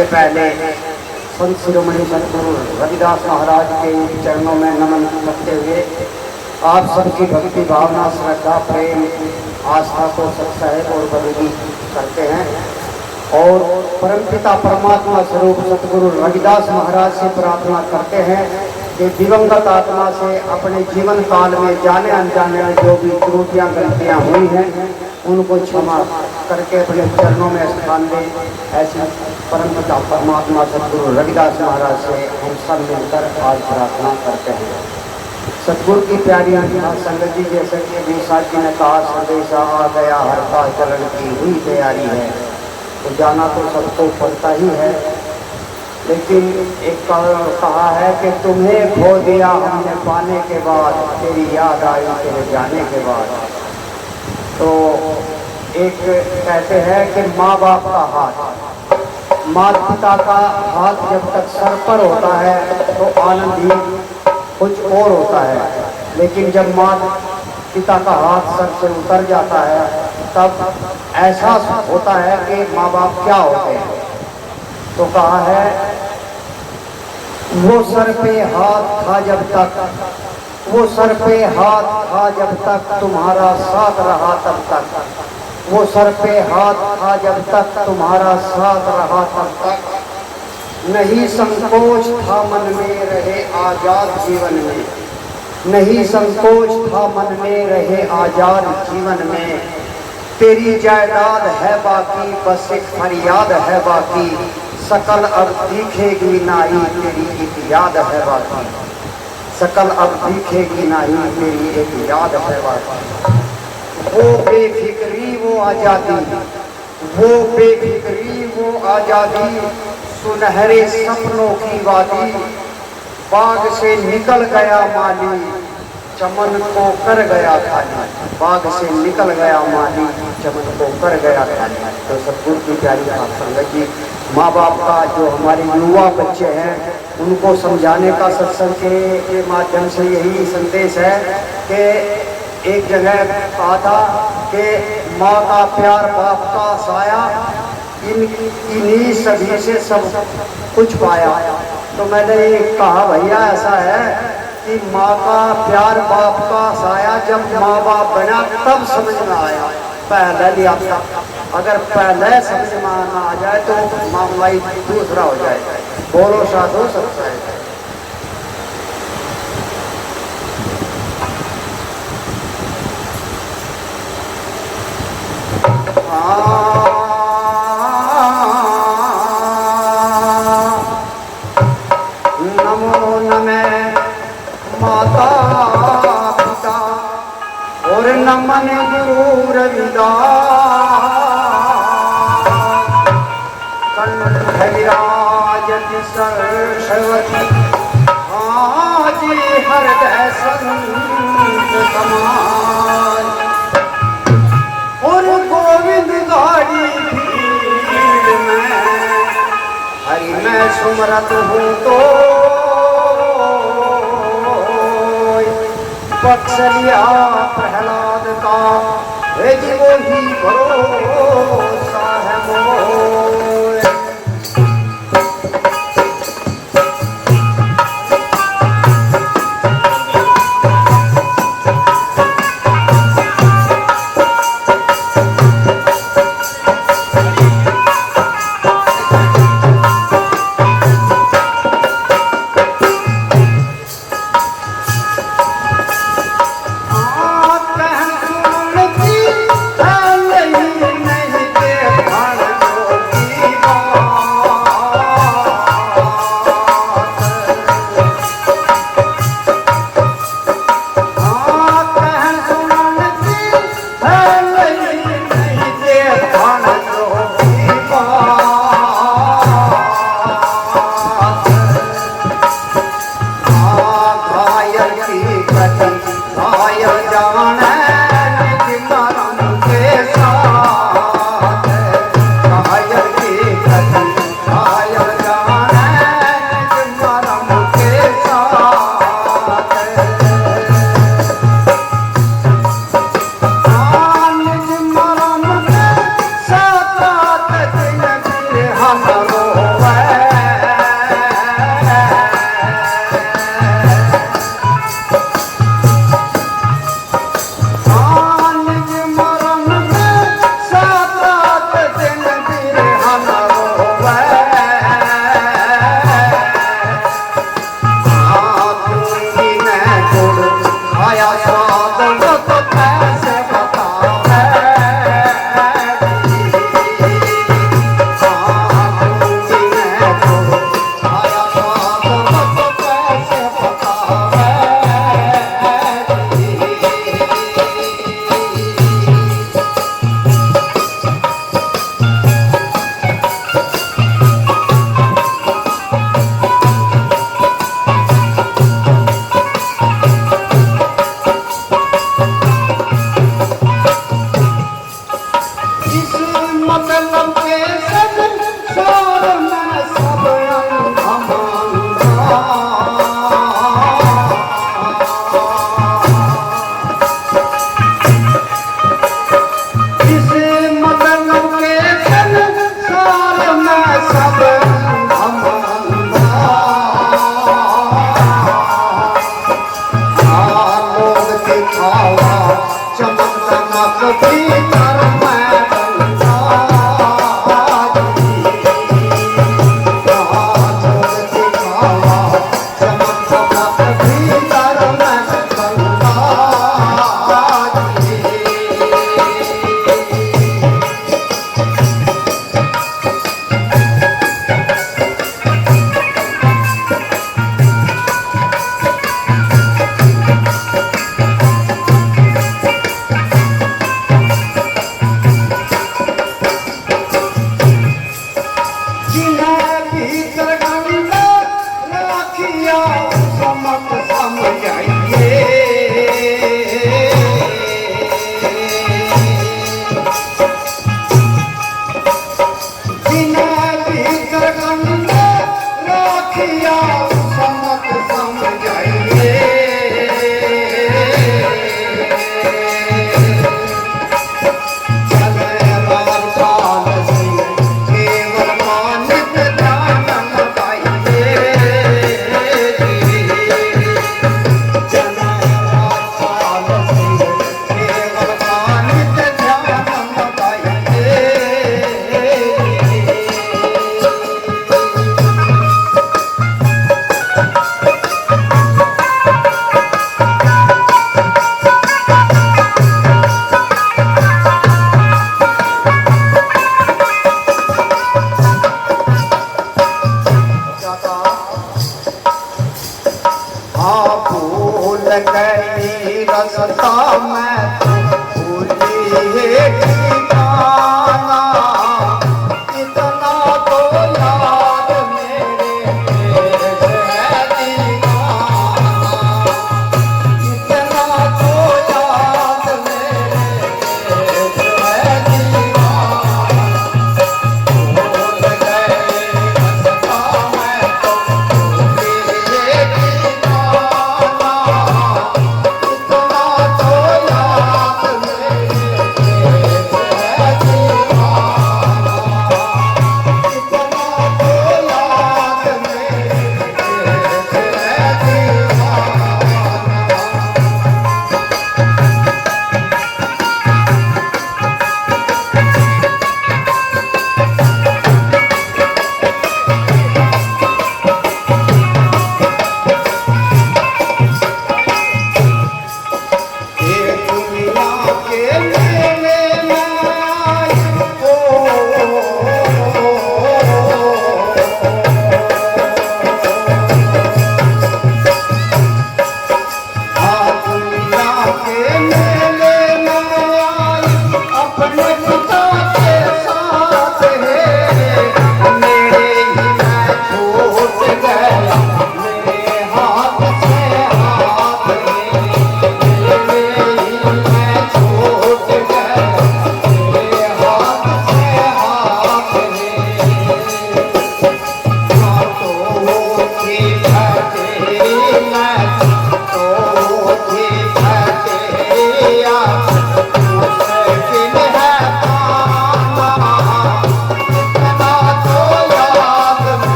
सबसे पहले संत शिरोमणि सतगुरु रविदास महाराज के चरणों में नमन करते हुए आप सबकी भक्ति भावना श्रद्धा प्रेम आस्था को सत्सहयोग और बदली करते हैं और परमपिता परमात्मा स्वरूप सतगुरु रविदास महाराज से प्रार्थना करते हैं कि दिवंगत आत्मा से अपने जीवन काल में जाने अनजाने में जो भी त्रुटियां गलतियां हुई हैं उनको क्षमा करके अपने चरणों में स्थान दें। ऐसी परमपिता परमात्मा सतगुरु रविदास महाराज से हम सब मिलकर आज प्रार्थना करते हैं। सतगुरु की प्यारी संगत जी, जैसे कि अभी साथ जी ने कहा, संदेशा आ गया हर का चरण की हुई तैयारी है, तो जाना तो सबको पड़ता ही है, लेकिन एक कहा है कि तुम्हें खो दिया हमने पाने के बाद, तेरी याद आई तेरे जाने के बाद। तो एक कहते हैं कि माँ बाप का हाथ, माता पिता का हाथ जब तक सर पर होता है तो आनंद ही कुछ और होता है, लेकिन जब माता पिता का हाथ सर से उतर जाता है तब एहसास होता है कि माँ बाप क्या होते हैं। तो कहा है वो सर पे हाथ था जब तक, वो सर पे हाथ था जब तक तुम्हारा साथ रहा तब तक, वो सर पे हाथ था जब तक तुम्हारा साथ रहा तब तक, नहीं संकोच था मन में रहे आजाद जीवन में, नहीं संकोच था मन में रहे आजाद जीवन में, तेरी जायदाद है बाकी बस एक फरियाद है बाकी, सकल अब दिखेगी नाई तेरी एक याद है बाकी, सकल अब दिखेगी नाई तेरी एक याद है बाकी। वो बेफिक्री वो आजादी, वो बेफिक्री वो आजादी, सुनहरे सपनों की वादी, बाग से निकल गया माली चमन को कर गया खाली, बाग से निकल गया माली चमन को कर गया खाली। तो सतगुरु की प्यारी संगत जी, माँ बाप का जो हमारे युवा बच्चे हैं उनको समझाने का सत्संग के माध्यम से यही संदेश है कि एक जगह कहा था कि माँ का प्यार बाप का साया, इन्हीं सभी से सब कुछ पाया। तो मैंने ये कहा भैया ऐसा है कि माँ का प्यार बाप का साया जब माँ बाप बना तब समझ में आया, पहले नहीं आता। अगर पहले समझ में ना आ जाए तो मामला ही दूसरा हो जाए। बोलो साधु सत्संग। नमो नमः माता पिता और नमन गुरु रविदास, कंठ विराजति सरस्वती हाजी हृदय संत समान, और गोविंद गाड़ी भीड़ में हरि मैं सुमरत हूँ तो बख्श लिया प्रहलाद का, हे जी वो ही भरोसा है मोर।